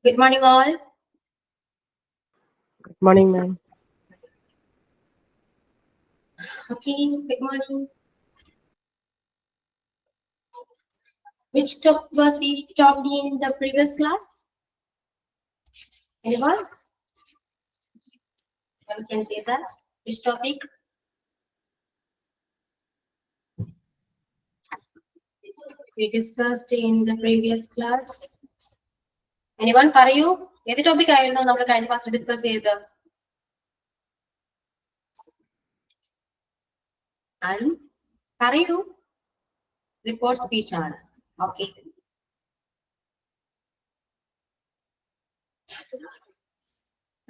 Good morning, all. Good morning, ma'am. Okay, good morning. Which topic was we talked in the previous class? Anyone? You can say that. Which topic? We discussed in the previous class. Anyone? Parayu? ഏത് topic ആയിരുന്നു നമ്മൾ കഴിഞ്ഞ ക്ലാസ്സിൽ discuss ചെയ്തത്? ആരും പറയൂ. Report speech ആണ്. Okay.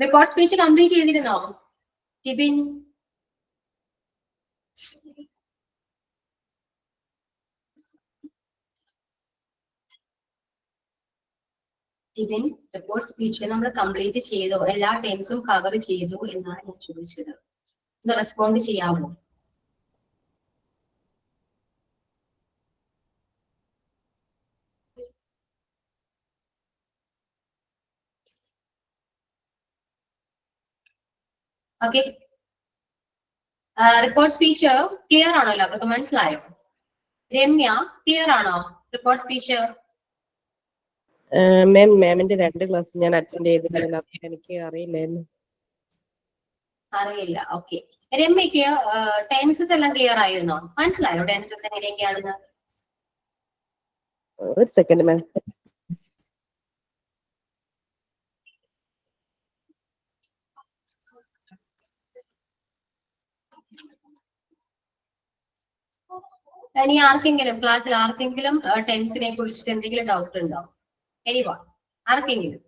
Report speech complete ചെയ്തിരുന്നോ? ടിബിൻ? ടിബിൻ, റിപ്പോർട്ട് സ്പീച്ച് നമ്മൾ കംപ്ലീറ്റ് ചെയ്തോ? എല്ലാ ടെൻസും കവർ ചെയ്തു എന്നാണ് ഞാൻ ചോദിച്ചത്. ഒന്ന് റെസ്പോണ്ട് ചെയ്യാമോ? ഓക്കെ. റിപ്പോർട്ട് സ്പീച്ച് ക്ലിയർ ആണോ? എല്ലാവർക്കും മനസ്സിലായോ? രമ്യ, ക്ലിയർ ആണോ റിപ്പോർട്ട് സ്പീച്ച്? മാമിന്റെ 2 ക്ലാസ് ഞാൻ അറ്റൻഡ് ചെയ്തിട്ടില്ല, എനിക്ക് അറിയില്ലായിരുന്നു. അറിയില്ല. ഓക്കെ. രമ്യക്ക് ടെൻസസ് എല്ലാം ക്ലിയർ ആയിരുന്നോ? മനസ്സിലായോ ടെൻസസ് എങ്ങനെയൊക്കെയാണെന്ന്? ഒരു സെക്കൻഡ് മാം. ഇനി ആർക്കെങ്കിലും ക്ലാസ്സിൽ ആർക്കെങ്കിലും ടെൻസിനെ കുറിച്ചിട്ട് എന്തെങ്കിലും ഡൗട്ട് ഉണ്ടോ? എനിവൺ? ആർക്കെങ്കിലും?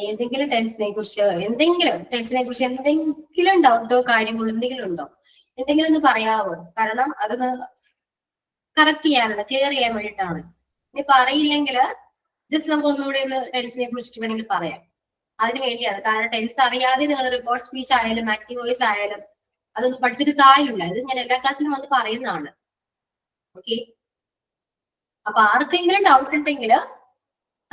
ഏതെങ്കിലും ടെൻസിനെ കുറിച്ച് എന്തെങ്കിലും ഡൗട്ടോ കാര്യങ്ങളോ എന്തെങ്കിലും ഉണ്ടോ? എന്തെങ്കിലും ഒന്ന് പറയാവോ? കാരണം അതൊന്ന് കറക്റ്റ് ചെയ്യാനുണ്ട്, ക്ലിയർ ചെയ്യാൻ വേണ്ടിയിട്ടാണ്. ഇനി പറയില്ലെങ്കിൽ ജസ്റ്റ് നമുക്ക് ഒന്നുകൂടി ഒന്ന് ടെൻസിനെ കുറിച്ചിട്ട് വേണമെങ്കിൽ പറയാം. അതിന് വേണ്ടിയാണ്. കാരണം ടെൻസ് അറിയാതെ നിങ്ങൾ റിപ്പോർട്ട് സ്പീച്ച് ആയാലും ആക്റ്റീവ് വോയിസ് ആയാലും അതൊന്നും പഠിച്ചിട്ട് കാര്യമില്ല. ഇത് ഞാൻ എല്ലാ ക്ലാസ്സിലും വന്ന് പറയുന്നതാണ്. ഓക്കെ. അപ്പൊ ആർക്കെങ്കിലും ഡൗട്ട് ഉണ്ടെങ്കിൽ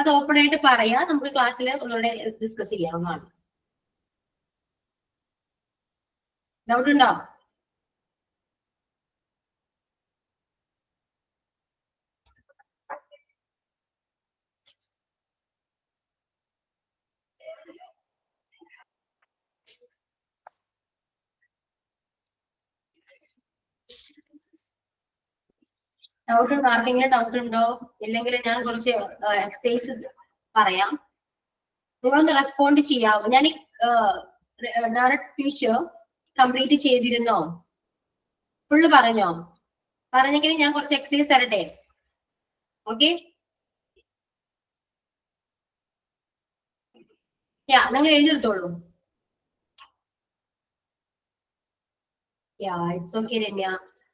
അത് ഓപ്പൺ ആയിട്ട് പറയാ, നമുക്ക് ക്ലാസ്സിൽ ഒന്നുകൂടെ ഡിസ്കസ് ചെയ്യാവുന്നതാണ്. ഡൗട്ട് ഉണ്ടോ? ഡൗട്ട് ഉണ്ടോ? ആർക്കെങ്കിലും ഡൗട്ട് ഉണ്ടോ? ഇല്ലെങ്കിൽ ഞാൻ കുറച്ച് എക്സസൈസ് പറയാം, നിങ്ങളൊന്ന് റെസ്പോണ്ട് ചെയ്യാവോ? ഞാൻ ഡയറക്റ്റ് സ്പീച്ച് കംപ്ലീറ്റ് ചെയ്തിരുന്നോ? ഫുള്ള് പറഞ്ഞോ? പറഞ്ഞെങ്കിൽ ഞാൻ കുറച്ച് എക്സസൈസ് തരട്ടെ. ഓക്കെ. നിങ്ങൾ എഴുതിയെടുത്തോളൂ. It's okay.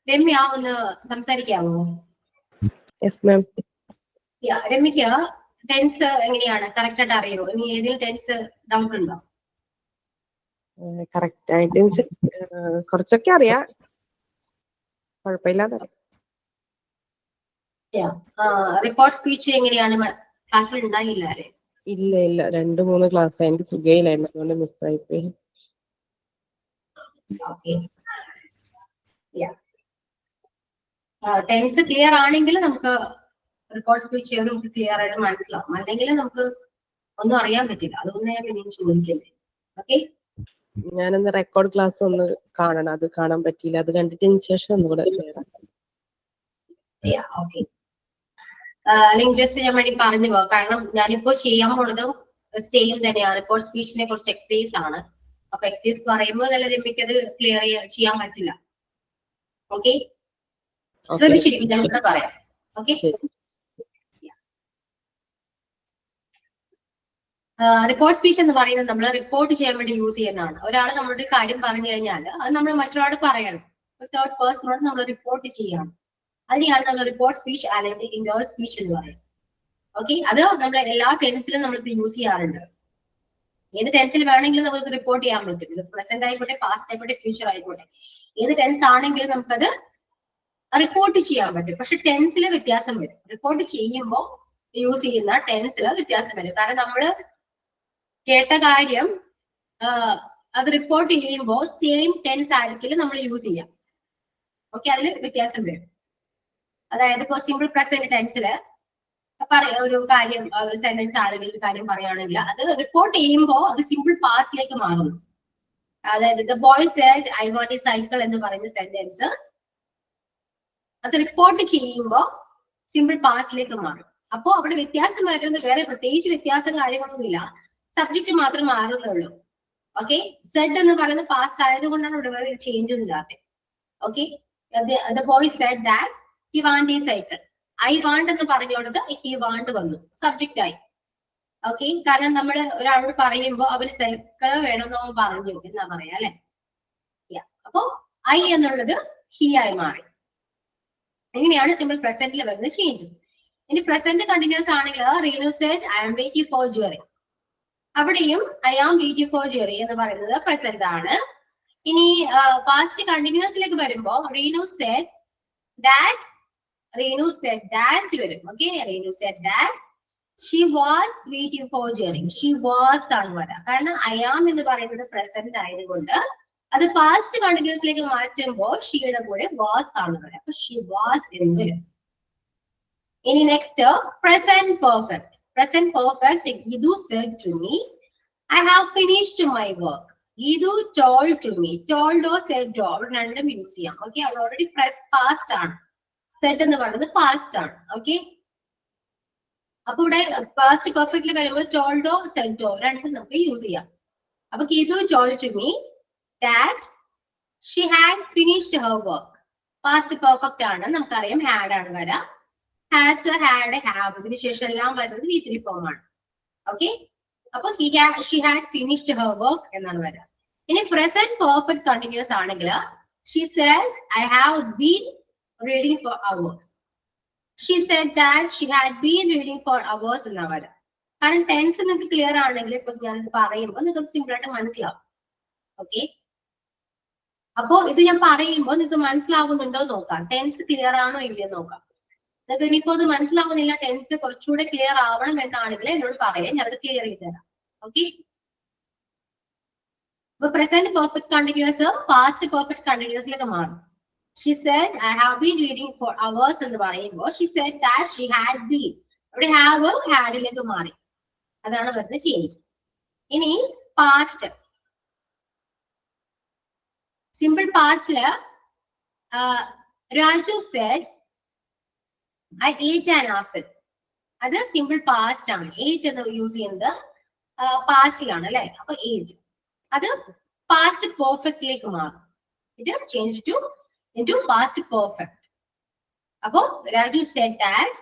രമ്യ ഒന്ന് സംസാരിക്കാവോ? Yes ma'am. രമ്യക്ക് ടെൻസ് എങ്ങനെയാണ് കറക്റ്റ് ആയിട്ട് അറിയോ? ഇനി ഏതെങ്കിലും ടെൻസ് ഡൗട്ട് ഉണ്ടോ? കറക്റ്റ് ആയിട്ട് കുറച്ചൊക്കെ അറിയാം, കുഴപ്പമില്ലാതെ. റിപ്പോർട്ട് സ്പീച്ച് എങ്ങനെയാണ് ക്ലാസ്സിൽ ഉണ്ടായില്ല അല്ലേ? ഇല്ല 2-3 ക്ലാസ് എനിക്ക് സുഖയിലായിരുന്നു, അതുകൊണ്ട് മിസ്സായിപ്പോയി. ടെൻസ് ക്ലിയർ ആണെങ്കിൽ നമുക്ക് റിപ്പോർട്ട് സ്പീച്ച് ചെയ്ത് നമുക്ക് ക്ലിയർ ആയിട്ട് മനസ്സിലാവും. അല്ലെങ്കിൽ നമുക്ക് ഒന്നും അറിയാൻ പറ്റില്ല. അതുകൊണ്ട് ഞാൻ പിന്നെയും ചോദിക്കുന്നത്. ഓക്കെ. ഞാനൊന്ന് റെക്കോർഡ് ക്ലാസ് ഒന്ന് കാണണം, അത് കാണാൻ പറ്റിയില്ല. അത് കണ്ടിട്ട് ശേഷം ഒന്നുകൂടെ ക്ലിയർ ആക്കാം. ഓക്കെ. അല്ലെങ്കിൽ ജസ്റ്റ് ഞാൻ വേണ്ടി പറഞ്ഞു പോവാം. കാരണം ഞാനിപ്പോ ചെയ്യാൻ പോണത് സെയിം തന്നെയാണ്. റിപ്പോർട്ട് സ്പീച്ചിനെ കുറിച്ച് എക്സസൈസ് ആണ്. അപ്പൊ എക്സസൈസ് പറയുമ്പോൾ നല്ല രമ്യക്ക് അത് ക്ലിയർ ചെയ്യാൻ പറ്റില്ല. ഓക്കെ. ശ്രദ്ധിച്ചിരിക്കും, ഞാൻ ഇവിടെ പറയാം. ഓക്കെ. റിപ്പോർട്ട് സ്പീച്ച് എന്ന് പറയുന്നത് നമ്മൾ റിപ്പോർട്ട് ചെയ്യാൻ വേണ്ടി യൂസ് ചെയ്യുന്നതാണ്. ഒരാൾ നമ്മളൊരു കാര്യം പറഞ്ഞു കഴിഞ്ഞാൽ അത് നമ്മൾ മറ്റൊരാളോട് പറയണം. ഒരു തേർഡ് പേഴ്സണോട് നമ്മൾ റിപ്പോർട്ട് ചെയ്യണം. അതിനെയാണ് നമ്മൾ റിപ്പോർട്ട് സ്പീച്ച് അല്ലെങ്കിൽ ഇന്റേർണൽ സ്പീച്ച് എന്ന് പറയുന്നത്. ഓക്കെ. അത് നമ്മൾ എല്ലാ ടെൻസിലും നമ്മൾ യൂസ് ചെയ്യാറുണ്ട്. ഏത് ടെൻസിൽ വേണമെങ്കിലും നമുക്ക് റിപ്പോർട്ട് ചെയ്യാൻ പറ്റും. ഇത് പ്രസന്റ് ആയിക്കോട്ടെ, പാസ്റ്റ് ആയിക്കോട്ടെ, ഫ്യൂച്ചർ ആയിക്കോട്ടെ, ഏത് ടെൻസ് ആണെങ്കിലും നമുക്കത് റിപ്പോർട്ട് ചെയ്യാൻ പറ്റും. പക്ഷെ ടെൻസിൽ വ്യത്യാസം വരും. റിപ്പോർട്ട് ചെയ്യുമ്പോൾ യൂസ് ചെയ്യുന്ന ടെൻസിൽ വ്യത്യാസം വരും. കാരണം നമ്മൾ കേട്ട കാര്യം അത് റിപ്പോർട്ട് ചെയ്യുമ്പോൾ സെയിം ടെൻസ് ആയിരിക്കില്ല നമ്മൾ യൂസ് ചെയ്യാം. ഓക്കെ, അതിൽ വ്യത്യാസം വരും. അതായത് ഇപ്പോൾ സിമ്പിൾ പ്രസന്റ് ടെൻസിൽ ഒരു കാര്യം, ഒരു സെന്റൻസ് ആണെങ്കിൽ ഒരു കാര്യം പറയുകയാണെങ്കിൽ അത് റിപ്പോർട്ട് ചെയ്യുമ്പോൾ അത് സിമ്പിൾ പാസ്റ്റിലേക്ക് മാറുന്നു. അതായത് the boy said I want a cycle എന്ന് പറയുന്ന സെന്റൻസ് അത് റിപ്പോർട്ട് ചെയ്യുമ്പോൾ സിമ്പിൾ പാസ്റ്റിലേക്ക് മാറും. അപ്പോ അവിടെ വ്യത്യാസം വരുന്നത് വേറെ പ്രത്യേകിച്ച് വ്യത്യാസം കാര്യങ്ങളൊന്നുമില്ല, സബ്ജക്ട് മാത്രം മാറുന്നുള്ളൂ. ഓക്കെ, സെഡ് എന്ന് പറയുന്നത് പാസ്റ്റ് ആയതുകൊണ്ടാണ് ഇവിടെ വേറെ ചേഞ്ച് ഒന്നും ഇല്ലാത്തത്. Okay, the boy Z that he want a cycle. I want എന്ന് പറഞ്ഞോടത്ത് ഹി വാണ്ട് വന്നു, സബ്ജക്റ്റ് ആയി. ഓക്കെ, കാരണം നമ്മൾ ഒരാളോട് പറയുമ്പോൾ അവര് സൈക്കിൾ വേണമെന്ന് അവൻ പറഞ്ഞു എന്നാ പറയാ അല്ലെ. അപ്പോ ഐ എന്നുള്ളത് ഹി ആയി മാറി. ഇങ്ങനെയാണ് സിമ്പിൾ പ്രസന്റിൽ വരുന്ന ചേഞ്ചസ്. ഇനി പ്രസന്റ് കണ്ടിന്യൂസ് ആണെങ്കിൽ Reenu said I am waiting for Jerry. അവിടെയും I am waiting for Jerry എന്ന് പറയുന്നത് പ്രസന്റ് ആണ്. ഇനി പാസ്റ്റ് കണ്ടിന്യൂസിലേക്ക് വരുമ്പോൾ റീനു സെഡ് ദാറ്റ് വരും. Okay, Reenu said that she was waiting for Jerry. She was ആണ് വരാം. കാരണം ഐ ആം എന്ന് പറയുന്നത് പ്രസന്റ് ആയതുകൊണ്ട് അത് പാസ്റ്റ് കണ്ടിന്യൂസിലേക്ക് മാറ്റുമ്പോൾ ഷീയുടെ കൂടെ വാസ് ആണ് വരാം. അപ്പൊ ഷി വാസ് എന്ന് വരും. ഇനി next present perfect. Present perfect Geethu said to me I have finished my work. Geethu told to me. ടോൾഡോ സെഡോ അവിടെ രണ്ടും യൂസ് ചെയ്യാം. ഓക്കെ, അത് ഓൾറെഡി പാസ്റ്റ് ആണ്. സെഡ് എന്ന് പറയുന്നത് പാസ്റ്റ് ആണ്. ഓക്കെ, അപ്പൊ ഇവിടെ പാസ്റ്റ് പെർഫെക്റ്റിൽ വരുമ്പോൾ ടോൾഡോ സെഡോ രണ്ടും നമുക്ക് യൂസ് ചെയ്യാം. അപ്പൊ Geethu told to me that she had finished her work. Past perfect ആണ്, നമുക്കറിയാം ഹാഡ് ആണ് വരാം. ഹാസ്, ഹാഡ്, ഹാവ് ഇതിന് ശേഷം എല്ലാം വരുന്നത് V3 ഫോം ആണ്. ഓക്കെ, അപ്പൊ she had finished her work എന്നാണ് വരാം. ഇനി പ്രസന്റ് പെർഫെക്റ്റ് കണ്ടിന്യൂസ് ആണെങ്കിൽ she said I have been reading for hours. She said that she had been reading for hours എന്നാ വരാം. കാരണം ടെൻസ് നിങ്ങൾക്ക് ക്ലിയർ ആണെങ്കിൽ ഇപ്പൊ ഞാൻ പറയുമ്പോൾ നിങ്ങൾക്ക് സിമ്പിൾ ആയിട്ട് മനസ്സിലാവും. ഓക്കെ, അപ്പോ ഇത് ഞാൻ പറയുമ്പോൾ നിങ്ങൾക്ക് മനസ്സിലാവുന്നുണ്ടോ നോക്കാം. ടെൻസ് ക്ലിയർ ആണോ ഇല്ലയോ നോക്കാം. നിങ്ങൾക്ക് ഇനിയിപ്പോ അത് മനസ്സിലാവുന്നില്ല, ടെൻസ് കുറച്ചുകൂടെ ക്ലിയർ ആവണം എന്നാണെങ്കിൽ എന്നോട് പറയാം, ഞാനത് ക്ലിയർ ചെയ്ത് തരാം. ഓക്കെ, അപ്പൊ present perfect continuous past perfect കണ്ടിന്യൂസിലേക്ക് മാറും. She said I have been reading for hours എന്ന് പറയുമ്പോൾ she said that she had been. അവിടെ ഹാവ് ഹാഡിലേക്ക് മാറി. അതാണ് വരുന്ന ചേഞ്ച്. ഇനി പാസ്റ്റ് സിമ്പിൾ പാസ്റ്റില് Raju said I ate an apple. അത് സിമ്പിൾ പാസ്റ്റ് ആണ്. ഏറ്റ് എന്ന് യൂസ് ചെയ്യുന്നത് പാസ്റ്റിലാണ് അല്ലെ. അപ്പൊ ഏറ്റ് അത് പാസ്റ്റ് പെർഫെക്റ്റിലേക്ക് മാറും. ഇത് ചേഞ്ച് into past perfect. അപ്പോ Raju said that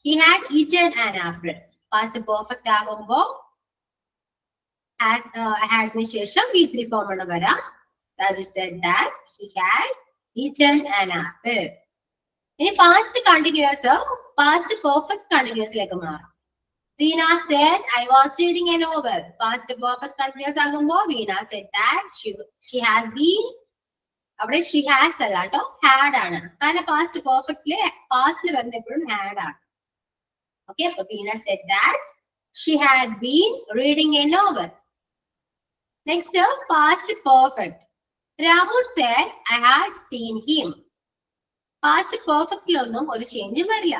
he had eaten an apple. Past perfect ആകുമ്പോ ഹാഡിന് ശേഷം V3 ഫോം ആണ് വരാം. Raju said that he had eaten an apple. ഇനി പാസ്റ്റ് കണ്ടിന്യൂസ് പാസ്റ്റ് പെർഫെക്റ്റ് കണ്ടിന്യൂസിലേക്ക് മാറും. Veena said I was reading a novel. Past perfect continuous ആകുമ്പോൾ Veena said that she has been. അവിടെ ഷി ഹാസ് അല്ല കേട്ടോ, ഹാഡ് ആണ്. കാരണം പാസ്റ്റ് പെർഫെക്റ്റില് പാസ്റ്റിൽ വരുന്ന എപ്പോഴും ഹാഡ് ആണ്. ഓക്കെ, അപ്പൊ Veena said that she had been reading a novel. Next past perfect. Ramu said I had seen him. Past പെർഫെക്റ്റിലൊന്നും ഒരു ചേഞ്ചും വരില്ല.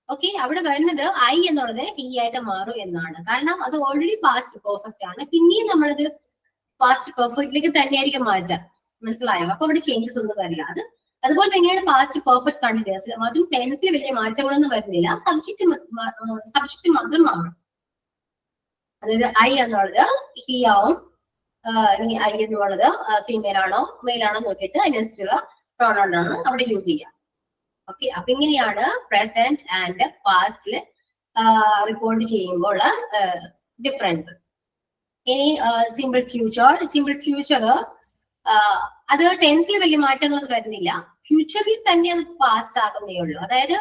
ഓക്കെ, അവിടെ വരുന്നത് ഐ എന്നുള്ളത് ഹി ആയിട്ട് മാറും എന്നാണ്. കാരണം അത് ഓൾറെഡി പാസ്റ്റ് പെർഫെക്റ്റ് ആണ്. പിന്നെയും നമ്മളത് പാസ്റ്റ് പെർഫെക്റ്റിലേക്ക് തന്നെയായിരിക്കും മാറ്റാം. മനസ്സിലായോ? അപ്പൊ അവിടെ ചേഞ്ചസ് ഒന്നും വരില്ല. അതുപോലെ തന്നെയാണ് പാസ്റ്റ് പെർഫെക്റ്റ് കണ്ടിന്യൂസ്. അതും ടെൻസിൽ വലിയ മാറ്റങ്ങളൊന്നും വരുന്നില്ല. സബ്ജക്ട് മാത്രം മാറും. അതായത് ഐ എന്നുള്ളത് ഹി ആവും. ഐ എന്നുള്ളത് ഫീമെയിൽ ആണോ മെയിൽ ആണോ നോക്കിയിട്ട് അതിനനുസരിച്ചുള്ള പ്രോണൗൺ ആണ് അവിടെ യൂസ് ചെയ്യുക. ഓക്കെ, അപ്പൊ ഇങ്ങനെയാണ് പ്രസന്റ് ആൻഡ് പാസ്റ്റില് റിപ്പോർട്ട് ചെയ്യുമ്പോൾ ഡിഫറൻസ്. ഇനി സിമ്പിൾ ഫ്യൂച്ചർ അത് ടെൻസിൽ വലിയ മാറ്റങ്ങളൊന്നും വരുന്നില്ല. ഫ്യൂച്ചറിൽ തന്നെ അത് പാസ്റ്റ് ആകുന്നേ ഉള്ളൂ. അതായത്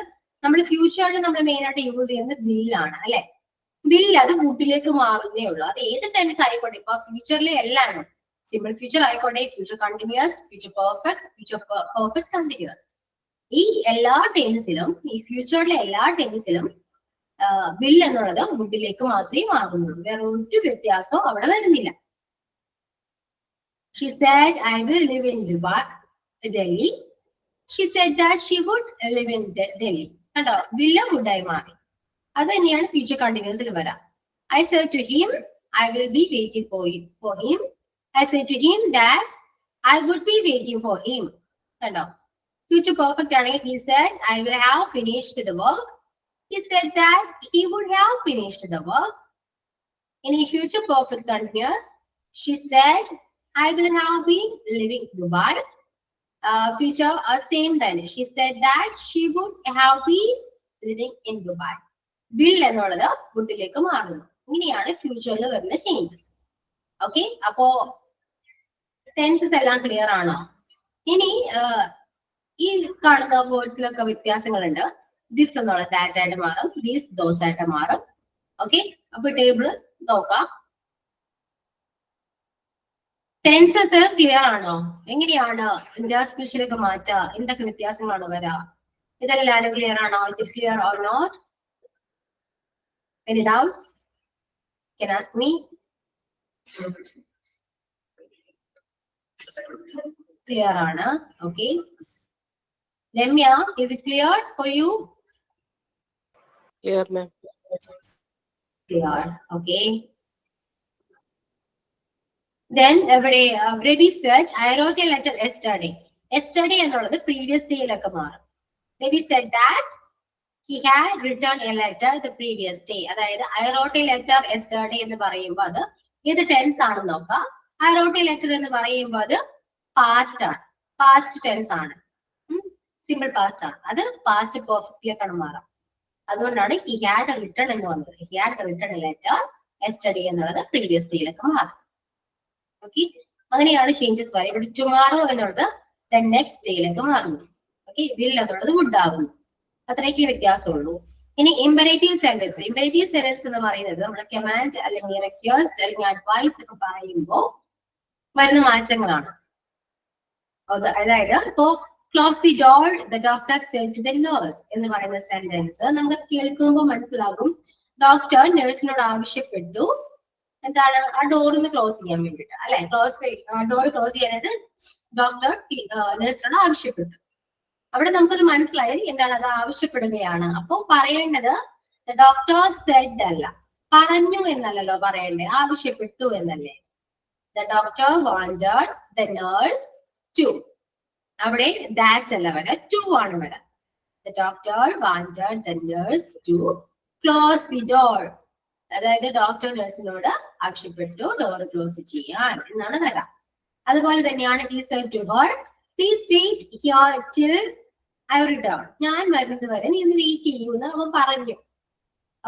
നമ്മൾ ഫ്യൂച്ചറിൽ നമ്മൾ മെയിൻ ആയിട്ട് യൂസ് ചെയ്യുന്നത് വില്ലാണ് അല്ലെ. വില്ല് അത് വുഡിലേക്ക് മാറുന്നേ ഉള്ളൂ. അത് ഏത് ടെൻസ് ആയിക്കോട്ടെ. ഇപ്പൊ ഫ്യൂച്ചറിലെ എല്ലാം സിമ്പിൾ ഫ്യൂച്ചർ ആയിക്കോട്ടെ, future continuous, future perfect continuous. ഈ എല്ലാ ടെൻസിലും, ഈ ഫ്യൂച്ചറിലെ എല്ലാ ടെൻസിലും വിൽ എന്നുള്ളത് വുഡിലേക്ക് മാത്രമേ മാറുന്നുള്ളൂ. വേറെ ഒരു വ്യത്യാസവും അവിടെ വരുന്നില്ല. She said, I will live in Dubai, Delhi. She said that she would live in Delhi. കണ്ടോ, വില്ല വുഡായി മാറി. അത് തന്നെയാണ് ഫ്യൂച്ചർ കണ്ടിന്യൂസിൽ വരാം. I said to him, I will be waiting for him. I said to him that I would be waiting for him. കണ്ടോ, future perfect ആണെങ്കിൽ he said, I will have finished the work. He said that he would have finished the work. In a future perfect continuous, she said, I will have been living in Dubai. Future same then. She said that she would have been living in Dubai. Will എന്നുള്ളത് വുഡിലേക്ക് മാറുന്നു. ഇങ്ങനെയാണ് ഫ്യൂച്ചറിൽ വരുന്ന changes. Okay, അപ്പോ tenses എല്ലാം clear ആണോ? ഇനി ഈ കാണുന്ന വേർഡ്സിലൊക്കെ വ്യത്യാസങ്ങളുണ്ട്. ദിസ് എന്നുള്ള ദാറ്റ് ആയിട്ട് മാറും, ദീസ് ദോസ് ആയിട്ട് മാറും. ഓക്കെ, അപ്പൊ ടേബിൾ നോക്കാം. ടെൻസസ് ക്ലിയർ ആണോ? എങ്ങനെയാണ് ഇന്ത്യ സ്പെഷ്യലൊക്കെ മാറ്റുക? എന്തൊക്കെ വ്യത്യാസങ്ങളാണ് വരാ? ഇതെല്ലാവരും ക്ലിയർ ആണോ? Is it clear or not? Any doubts? Can ask me. Clear ആണ്. Okay. Ramya, is it clear for you? Clear, ma'am. Clear. Okay. Then Ravi said, I wrote a letter yesterday. Yesterday എന്നുള്ളത് previous day യിലൊക്കെ മാറും. Ravi said that he had written a letter the previous day. അതായത് I wrote a letter yesterday എന്ന് പറയുമ്പോൾ അത് ഏത് tense ആണെന്ന് നോക്കാം. I wrote a letter എന്ന് പറയുമ്പോൾ അത് പാസ്റ്റ് ആണ്, പാസ്റ്റ് ടെൻസ് ആണ്, സിമ്പിൾ പാസ്റ്റ് ആണ്. അത് പാസ്റ്റ് പെർഫെക്റ്റിലേക്കാണ് മാറാം. അതുകൊണ്ടാണ് he had written എന്ന് വന്നത്. He had written a letter yesterday എന്നുള്ളത് previous day യിലൊക്കെ മാറും. ഓക്കെ, അങ്ങനെയാണ് ചേഞ്ചസ് വരെ. ഇവിടെ ടുമാറോ എന്നുള്ളത് ദ നെക്സ്റ്റ് ഡേയിലേക്ക് മാറുന്നു. ഓക്കെ, വിൽ എന്നുള്ളത് വുഡ് ആകുന്നു. അത്രയൊക്കെ വ്യത്യാസമുള്ളൂ. ഇനി ഇമ്പരേറ്റീവ് സെന്റൻസ്. ഇമ്പരേറ്റീവ് സെന്റൻസ് എന്ന് പറയുന്നത് നമ്മുടെ കമാൻഡ് അല്ലെങ്കിൽ റിക്വസ്റ്റ് അല്ലെങ്കിൽ അഡ്വൈസ് ഒക്കെ പറയുമ്പോൾ വരുന്ന മാറ്റങ്ങളാണ്. അതായത് ഇപ്പോ close the door the doctor said to the nurse എന്ന് പറയുന്ന സെന്റൻസ് നമുക്ക് കേൾക്കുമ്പോൾ മനസ്സിലാകും. ഡോക്ടർ നഴ്സിനോട് ആവശ്യപ്പെട്ടു എന്താണ്, ആ ഡോറിന്ന് ക്ലോസ് ചെയ്യാൻ വേണ്ടിട്ട്, അല്ലെ? ഡോർ ക്ലോസ് ചെയ്യാനായിട്ട് ഡോക്ടർ നഴ്സിനോട് ആവശ്യപ്പെട്ടു. അവിടെ നമുക്കത് മനസ്സിലായി എന്താണ്, അത് ആവശ്യപ്പെടുകയാണ്. അപ്പോ പറയേണ്ടത് ഡോക്ടർ സെഡ് അല്ല, പറഞ്ഞു എന്നല്ലല്ലോ പറയണ്ടേ, ആവശ്യപ്പെട്ടു എന്നല്ലേ. The doctor wanted the nurse to, അവിടെ ദാറ്റ് അല്ല വരാ, ടു ആണ് വരാ. The doctor wanted the nurse to close the door, അതായത് ഡോക്ടർ നഴ്സിനോട് ആവശ്യപ്പെട്ടു ഡോർ ക്ലോസ് ചെയ്യാൻ എന്നാണ് വരാം. അതുപോലെ തന്നെയാണ് he said to her, please wait here till I return. ഞാൻ വരുന്നത് വരെ നീ ഒന്ന് വെയിറ്റ് ചെയ്യൂന്ന് അവൻ പറഞ്ഞു.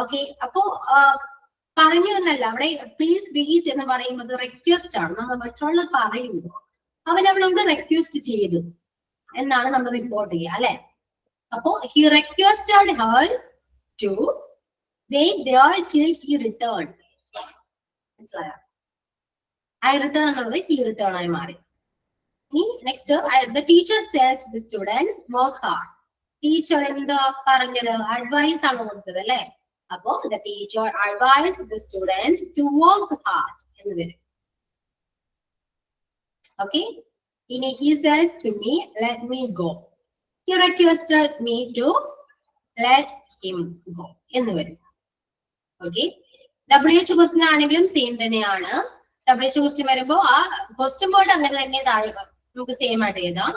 ഓക്കെ, അപ്പോ പറഞ്ഞു എന്നല്ല, അവിടെ പ്ലീസ് വെയിറ്റ് എന്ന് പറയുമ്പോൾ റിക്വസ്റ്റ് ആണ്. നമ്മൾ മറ്റുള്ള പറയുമ്പോൾ അവൻ അവളോട് റിക്വസ്റ്റ് ചെയ്തു എന്നാണ് നമ്മൾ റിപ്പോർട്ട് ചെയ്യുക, അല്ലെ? അപ്പോ he requested her to wait there till he returned. മനസ്സിലായോ? I return എന്നുള്ളത് he return ആയി മാറി. Next the teacher said to the students work hard. Teacher എന്താ പറഞ്ഞത്? അഡ്വൈസ് ആണ് കൊടുത്തത്, അല്ലെ? അപ്പോ the teacher advised the students to work hard എന്ന് വരും. Okay, ഇനി he said to me let me go. He requested me to let him go എന്ന് വരും. ഓക്കെ, WH ക്വസ്റ്റ്യൻ ആണെങ്കിലും സെയിം തന്നെയാണ്. WH ക്വസ്റ്റ്യൻ വരുമ്പോ ആ ക്വസ്റ്റ്യൻ വേർഡ് അങ്ങനെ തന്നെ നമുക്ക് സെയിം ആയിട്ട് എഴുതാം.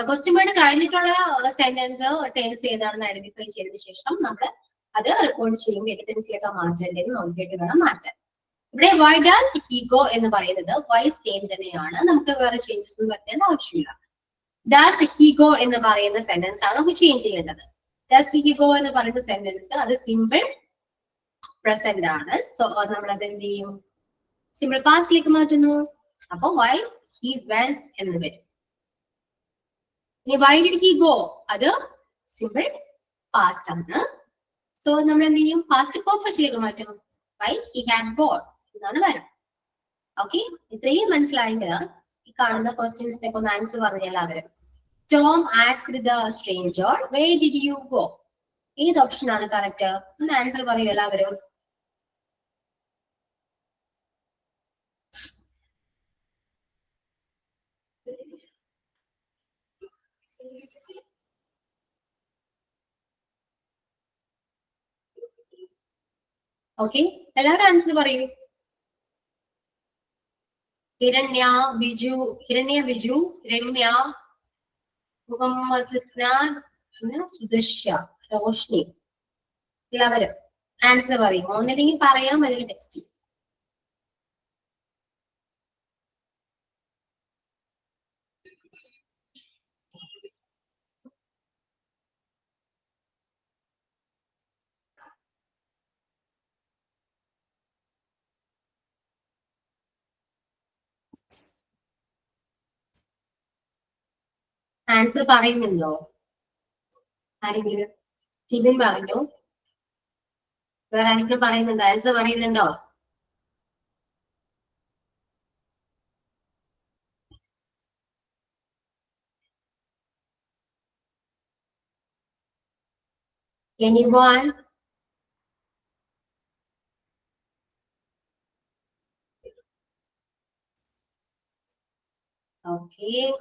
ക്വസ്റ്റ്യൻ വേർഡ് കഴിഞ്ഞിട്ടുള്ള സെന്റൻസ് ടെൻസ് ഏതാണെന്ന് ഐഡന്റിഫൈ ചെയ്തതിനു ശേഷം നമ്മൾ അത് റെക്കോർഡ് ചെയ്യുമ്പോൾ ഏത് ടെൻസിലേക്ക് മാറ്റേണ്ടതെന്ന് നോക്കിയിട്ട് വേണം മാറ്റാൻ. ഇവിടെ why does he go എന്ന് പറയുന്നത് why സെയിം തന്നെയാണ്, നമുക്ക് വേറെ ചേഞ്ചസ് ഒന്നും വരുത്തേണ്ട ആവശ്യമില്ല. does he go എന്ന് പറയുന്ന സെന്റൻസ് ആണ് നമുക്ക് ചേഞ്ച് ചെയ്യേണ്ടത്. does he go എന്ന് പറയുന്ന സെന്റൻസ് അത് സിമ്പിൾ പ്രസന്റ് ആണ്. സോ നമ്മൾ അത് എന്ത് ചെയ്യും, സിമ്പിൾ പാസ്റ്റിലേക്ക് മാറ്റുന്നു. അപ്പൊ why he went എന്ന് വരും. ഇനി why did he go അത് സിമ്പിൾ പാസ്റ്റ് ആണ്. സോ നമ്മൾ എന്ത് ചെയ്യും, പാസ്റ്റ് പെർഫെക്റ്റിലേക്ക് മാറ്റും. why he had gone എന്നാണ് വരാം. ഓക്കെ, ഇത്രയും മനസ്സിലായെങ്കിൽ ഈ കാണുന്ന ക്വസ്റ്റ്യൻസിനൊക്കെ ഒന്ന് ആൻസർ പറഞ്ഞ എല്ലാവരും Tom asked the stranger, where did you go? ഏത് ഓപ്ഷൻ ആണ് കറക്റ്റ്? ഒന്ന് ആൻസർ പറയൂ എല്ലാവരും. ഓക്കെ, എല്ലാവരും ആൻസർ പറയൂ. ഹിരണ്യ, ബിജു, രമ്യ, മുഹമ്മദ് ഇസ്നാൻ, സുദർശ, റോഷ്നി, എല്ലാവരും ആൻസർ പറയും. ഒന്നില്ലെങ്കിൽ പറയാം, അല്ലെങ്കിൽ ടെക്സ്റ്റ് ചെയ്യും. ആൻസർ പറയുന്നുണ്ടോ ആരെങ്കിലും? ജിബിൻ പറഞ്ഞു. വേറെ ആരെങ്കിലും പറയുന്നുണ്ടോ? ആൻസർ പറയുന്നുണ്ടോ? Anyone? Okay.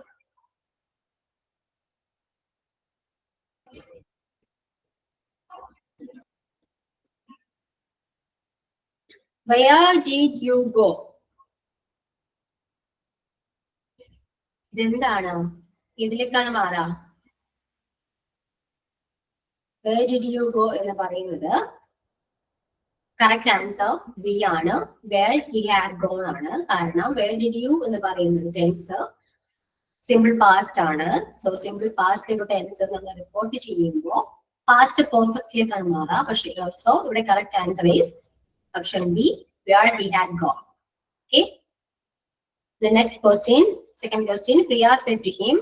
Where did you go? ഇതെന്താണ്? ഇതിലേക്കാണ് മാറാ. Where did you go എന്ന് പറയുന്നത് കറക്റ്റ് ആൻസർ ബി ആണ്. Where he had gone ആണ്. കാരണം where did you എന്ന് പറയുന്നത് ടെൻസ് സിമ്പിൾ പാസ്റ്റ് ആണ്. സോ സിമ്പിൾ പാസ്റ്റിലെ ടെൻസ് നമ്മൾ റിപ്പോർട്ട് ചെയ്യുമ്പോൾ പാസ്റ്റ് പെർഫെക്റ്റ്ലിയാണ് മാറാ. പക്ഷേ സോ ഇവിടെ correct answer is option B, where he had gone. Okay. The next question, second question, Priya said to him,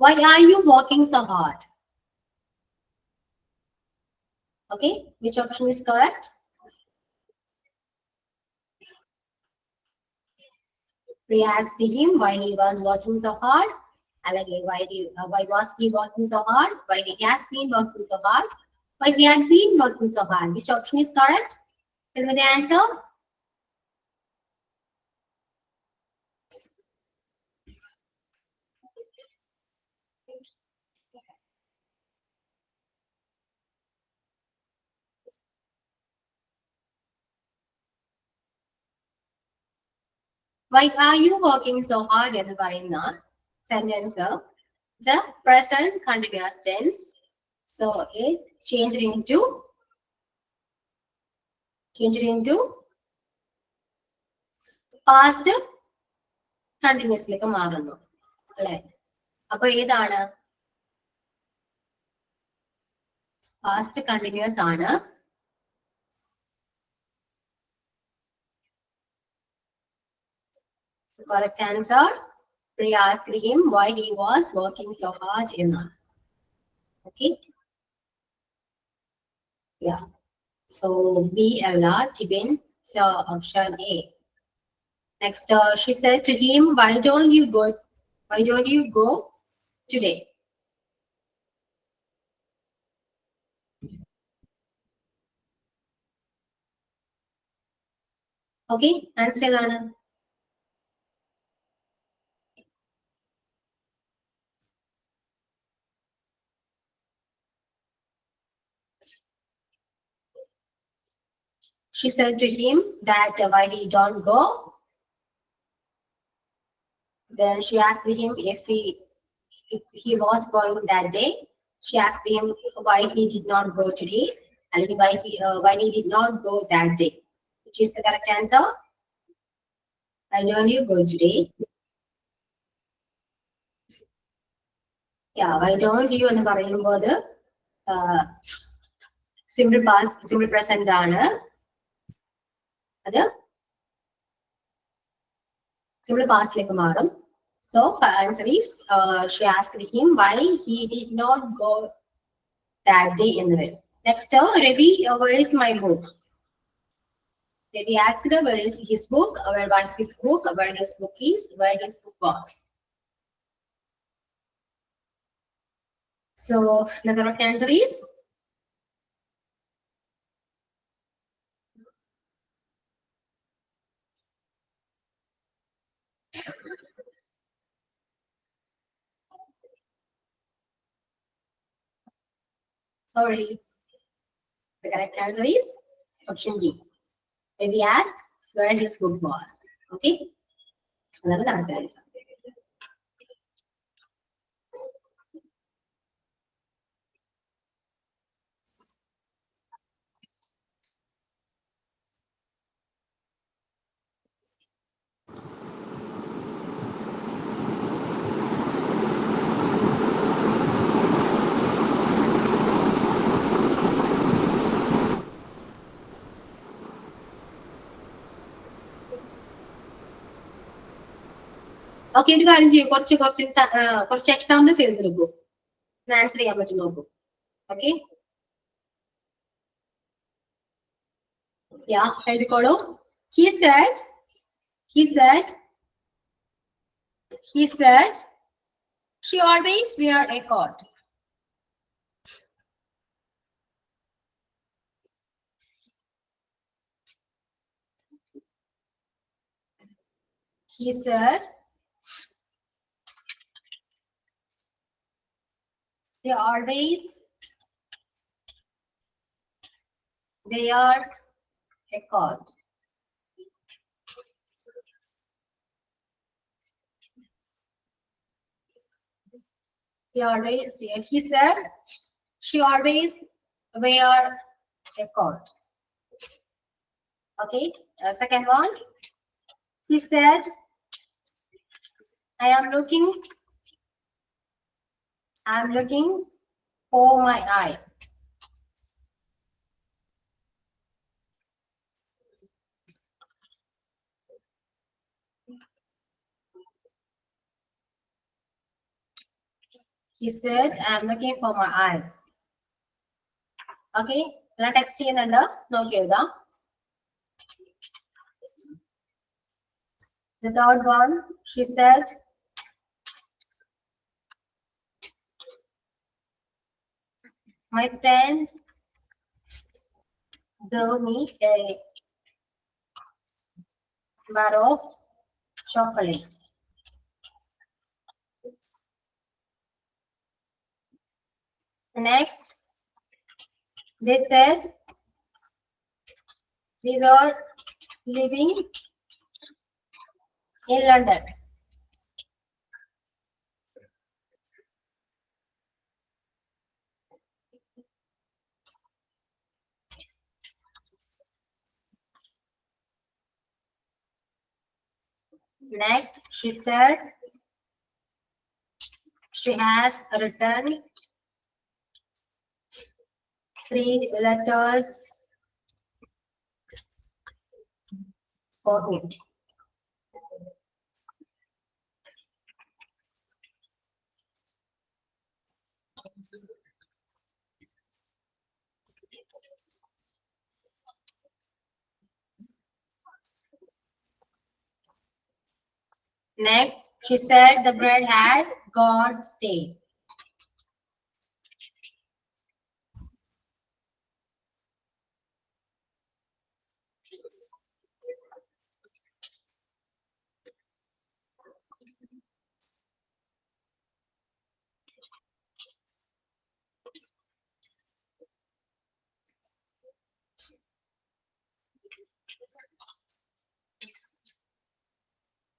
why are you working so hard? Okay, which option is correct? Priya asked him why he was working so hard. Why was he working so hard? Why he had been working so hard? Why he had been working so hard? Which option is correct? Tell me the answer. Why are you working so hard എന്ന് പറയുന്ന sentence it's a present continuous tense. So it changed into past continuously മാറുന്നു അല്ലെ? അപ്പൊ ഏതാണ്? Past continuous ആണ്. So correct answer, Priya asked him why he was working so hard എന്നാണ്. Okay. Yeah. So B അല്ല, Tibin. So option A. Next, she said to him, why don't you go today? Okay, answer ഏതാണ്? She said to him that why he don't go. Then she asked him if he was going that day. She asked him why he did not go today, and why he did not go that day. Which is the correct answer? Why don't you go today? Yeah, why don't you എന്ന് പറയുമ്പോൾ simple past simple present ആണ്. അത് simple പാസ്റ്റിലേക്ക് മാറും. So answer is she asked him why he did not go that day എന്ന് വരും. Next, Ravi, where is my book? Ravi asked where is his book, where was his book, where his book is, where his book was. So the correct answer is sorry. The correct answer is option D. When we asked where his book was. Okay? Another correct answer. Okay ഒരു കാര്യം ചെയ്യും കുറച്ച് questions കുറച്ച് examples എഴുതി നോക്കൂ answer ചെയ്യാൻ പറ്റും നോക്കൂ ഓക്കെ യാ എഴുതിക്കോളൂ he said he said he said she always wear a coat. He said they always wear a coat. He said she always wear a coat. Okay, second one. He said, I am looking for my eyes. He said, I am looking for my eyes. Okay, എല്ലാം text ചെയ്യുന്നുണ്ട് നോക്കി എഴുതാം. The third one, she said, my friend gave me a bar of chocolate. Next, they said, we were living in London. Next, she said, she has written 3 letters for me. Next, she said the bread had got stale.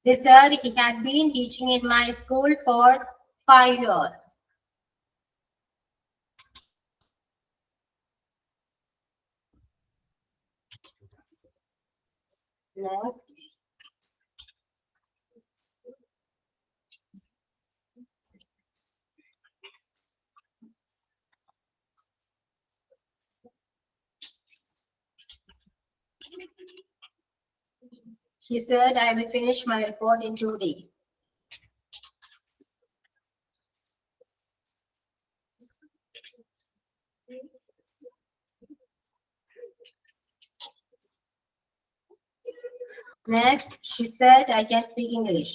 They said he had been teaching in my school for 5 years. Next. She said, I will finish my report in 2 days. Next, she said, I can speak English.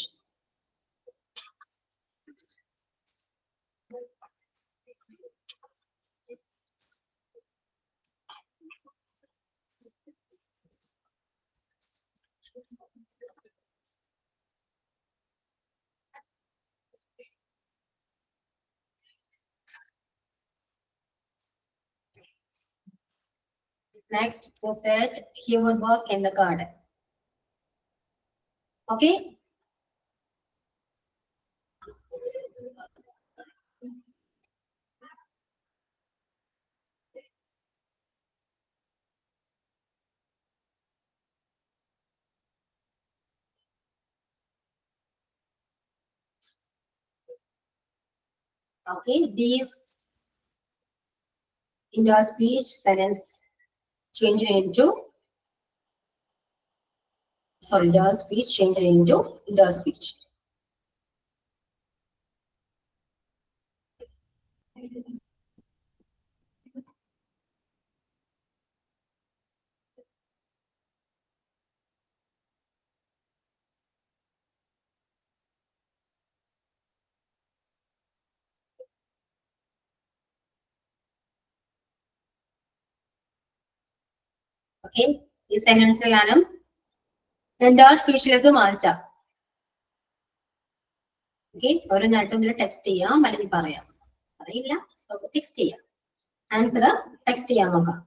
Next, he said he would work in the garden. Okay. Okay, these indoor speech sentence change into indoor speech change into indoor speech. Okay, ഈ സെന്റൻസിലെല്ലാം indoor സ്പീച്ചിലേക്ക് മാറ്റാം. Okay, ഒരു നാട്ടിൽ text ചെയ്യാം അല്ലെങ്കിൽ പറയാം. അറിയില്ല, so text ചെയ്യാം. Answer text ചെയ്യാൻ നോക്കാം.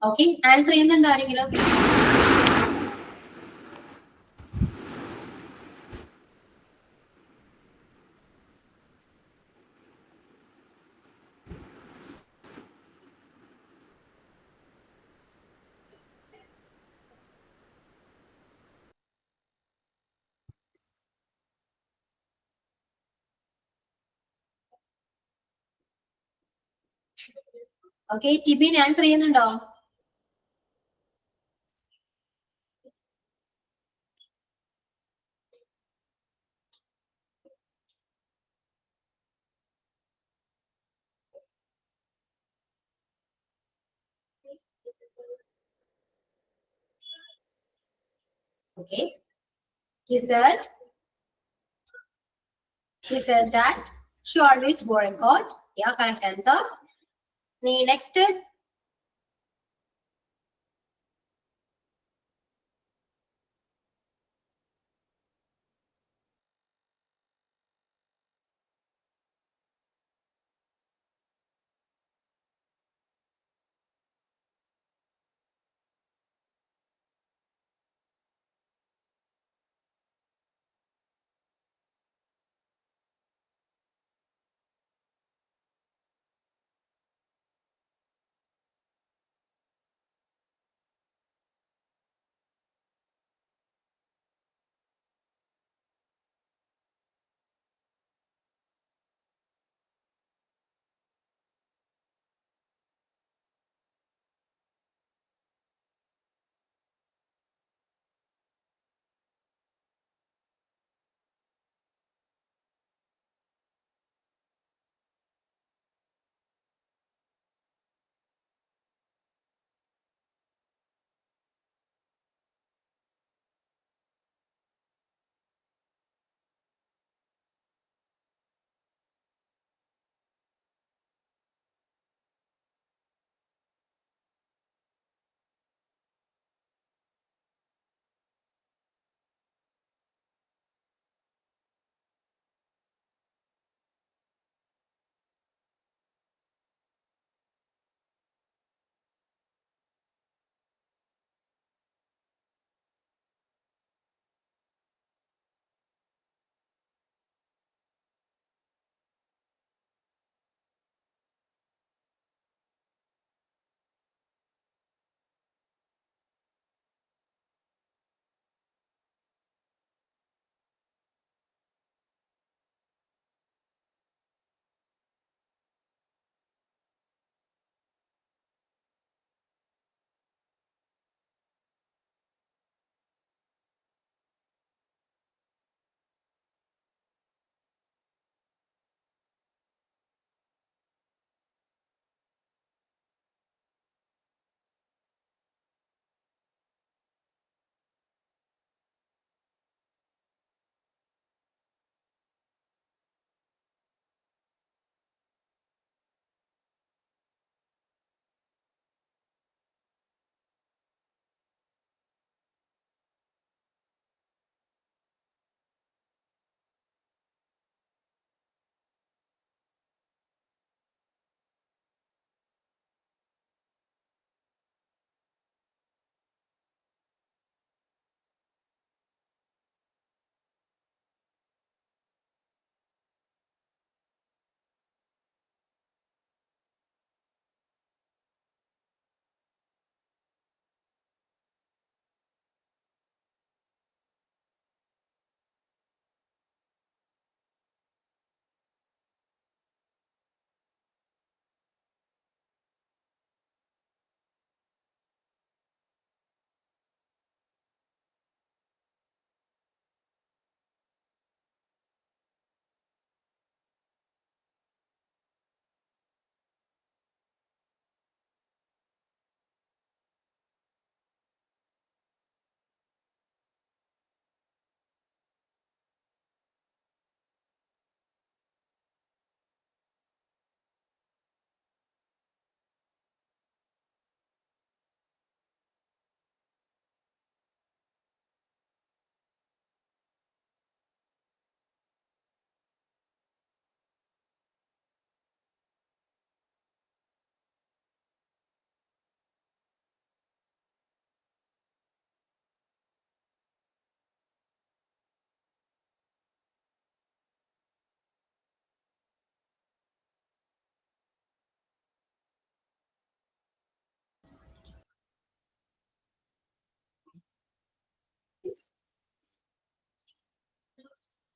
ഓക്കെ, ആൻസർ ചെയ്യുന്നുണ്ടോ ആരെങ്കിലും? ഓക്കെ, ടിബിൻ ആൻസർ ചെയ്യുന്നുണ്ടോ? Okay, he said that she always wore a coat. Yeah, correct answer. Next.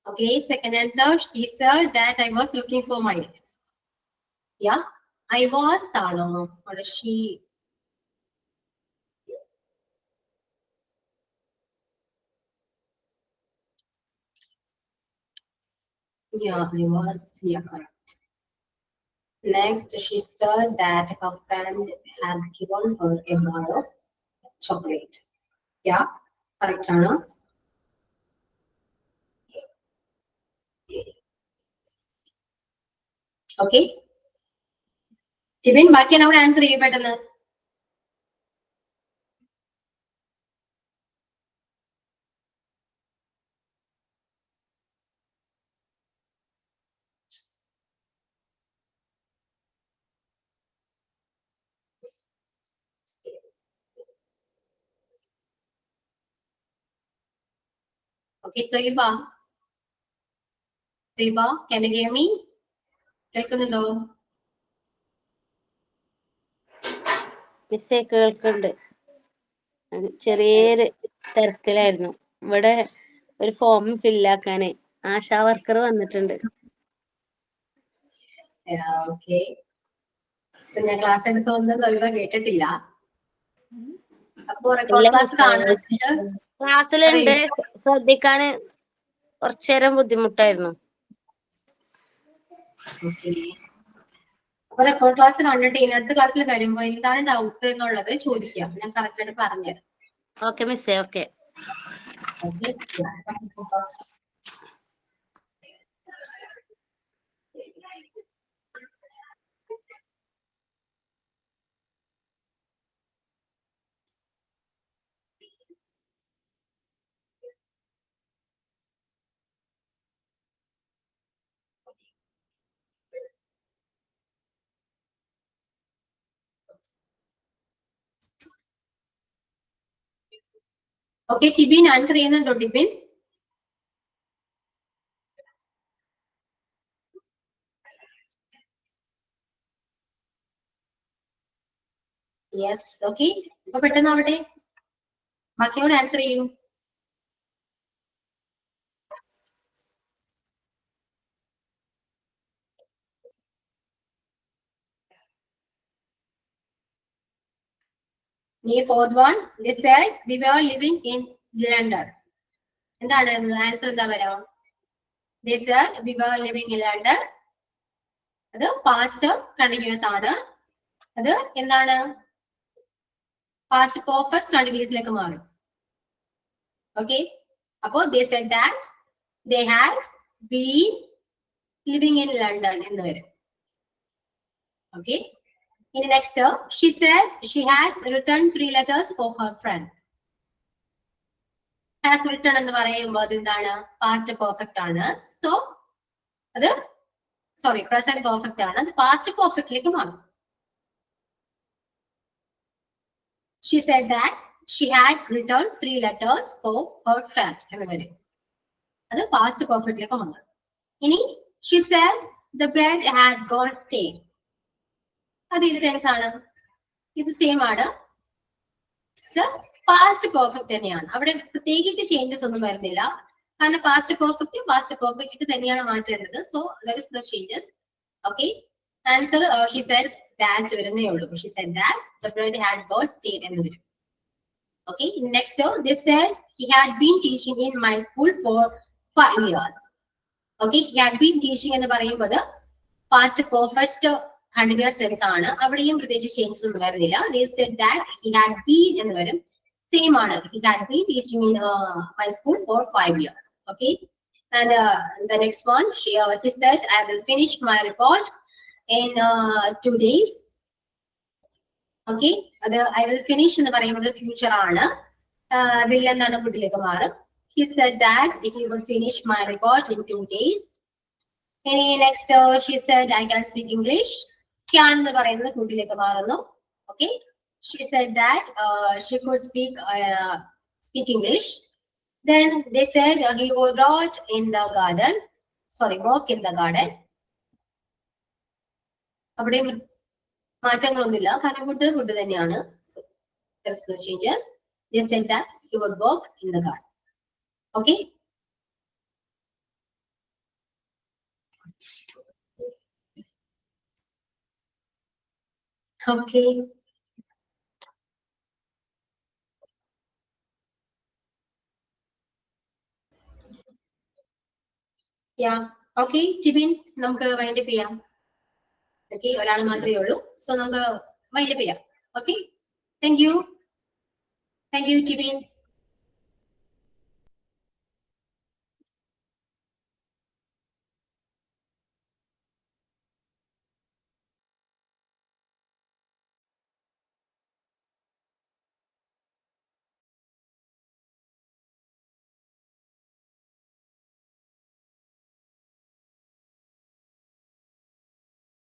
Okay, second answer, she said that I was looking for my ex. Yeah, I was ആണോ or she? Yeah, I was. Yeah, correct. Next, she said that her friend had given her a bar of chocolate. Yeah, correct ആണോ? Okay. Tibin ബാക്കി അവിടെ answer ചെയ്യും പെട്ടെന്ന്. Okay, Toiba. Toiba, can you hear me? കേൾക്കുന്നുണ്ടോ? മിസ്സേ കേൾക്കുന്നുണ്ട്. ചെറിയൊരു തിരക്കിലായിരുന്നു. ഇവിടെ ഒരു ഫോം ഫില്ലാക്കാന് ആശാ വർക്കർ വന്നിട്ടുണ്ട്. ഓക്കെ, ഞാൻ ക്ലാസ് എടുത്തൊന്നും തൊഴിവ കേട്ടിട്ടില്ല. അപ്പോ റെക്കോർഡ് ക്ലാസ് കാണുന്നുണ്ട്. ക്ലാസ്സിലുണ്ട്, ശ്രദ്ധിക്കാന് കുറച്ചേരം ബുദ്ധിമുട്ടായിരുന്നു. അപ്പൊ റെക്കോർഡ് ക്ലാസ് കണ്ടിട്ട് ഇനി അടുത്ത ക്ലാസ്സിൽ വരുമ്പോ എന്താണ് ഡൗട്ട് എന്നുള്ളത് ചോദിക്കാം, ഞാൻ കറക്റ്റ് ആയിട്ട് പറഞ്ഞുതരാം. ഓക്കെ മിസ്സേ, ഓക്കെ. ഓക്കെ, ടിബിൻ ആൻസർ ചെയ്യുന്നുണ്ടോ? ടിബിൻ, യെസ്. ഓക്കെ, അപ്പൊ പെട്ടെന്ന് ആവട്ടെ, ബാക്കിയോട് ആൻസർ ചെയ്യൂ. Fourth one, they said we were living in London. എന്താണ് ആൻസർ? എന്താ വരാ? They said we were living in London. അത് പാസ്റ്റ് കണ്ടിന്യൂസ് ആണ്. അത് എന്താണ്? പാസ്റ്റ് പെർഫെക്റ്റ് കണ്ടിന്യൂസിലേക്ക് മാറും. ഓക്കെ, അപ്പോ they said that they had been living in London എന്ന് വരും. ഓക്കെ, ഇനി next, she said she has written 3 letters for her friend. has written എന്ന് പറയുമ്പോൾ അത് എന്താണ്? പാസ്റ്റ് പെർഫെക്റ്റ് ആണ്. സോ അത് പ്രസന്റ് പെർഫെക്റ്റ് ആണ്. അത് പാസ്റ്റ് പെർഫെക്റ്റിലേക്ക് മാറും. She said that she had written 3 letters for her friend എന്ന് വരും. അത് പാസ്റ്റ് പെർഫെക്റ്റിലേക്ക് മാറും. ഇനി she said the bread had gone stale. അത് ഇത് ടെൻസ് ആണ്, ഇത് സെയിം ആണ്. പാസ്റ്റ് പെർഫെക്റ്റ് തന്നെയാണ്. അവിടെ പ്രത്യേകിച്ച് ചേഞ്ചസ് ഒന്നും വരുന്നില്ല, കാരണം പാസ്റ്റ് പെർഫെക്റ്റ് തന്നെയാണ് മാറ്റേണ്ടത്. So there is no changes. Okay, answer she said that വരുന്നേ ഉള്ളൂ. She said that the bread had gone stale എന്ന് വരും. Okay, next, they said he had been teaching in my school for 5 years. Okay, he had been teaching എന്ന് പറയുമ്പോൾ past perfect continuous tense ആണ്. അവിടെയും പ്രത്യേകിച്ച് changes ഒന്നും വരുന്നില്ല. They said that he had been എന്ന് വരും, സെയിം ആണ്. He had been teaching in my school for 5 years. Okay, and the next one, he said I will finish my report in 2 days. Okay, അത് I will finish എന്ന് പറയുന്നത് future ആണ്. will എന്താണ്? കുട്ടിലേക്ക് മാറും. He said that he will finish my report in 2 days. ഇനി next, she said I can speak English. can എന്ന് പറയുന്നത് കുട്ടിലേക്ക് മാറുന്നു. Okay, she said that she could speak English. Then they said he would walk in the garden. അവിടെ മാറ്റങ്ങളൊന്നുമില്ല, കാരണം food തന്നെയാണ്. So there is no changes. They said that he would walk in the garden. Okay, okay. Yeah okay Tibin, നമുക്ക് wind up ചെയ്യാം. Okay, ഒരാൾ മാത്രമേ ഉള്ളൂ. So നമുക്ക് wind up ചെയ്യാം. Okay, thank you Tibin.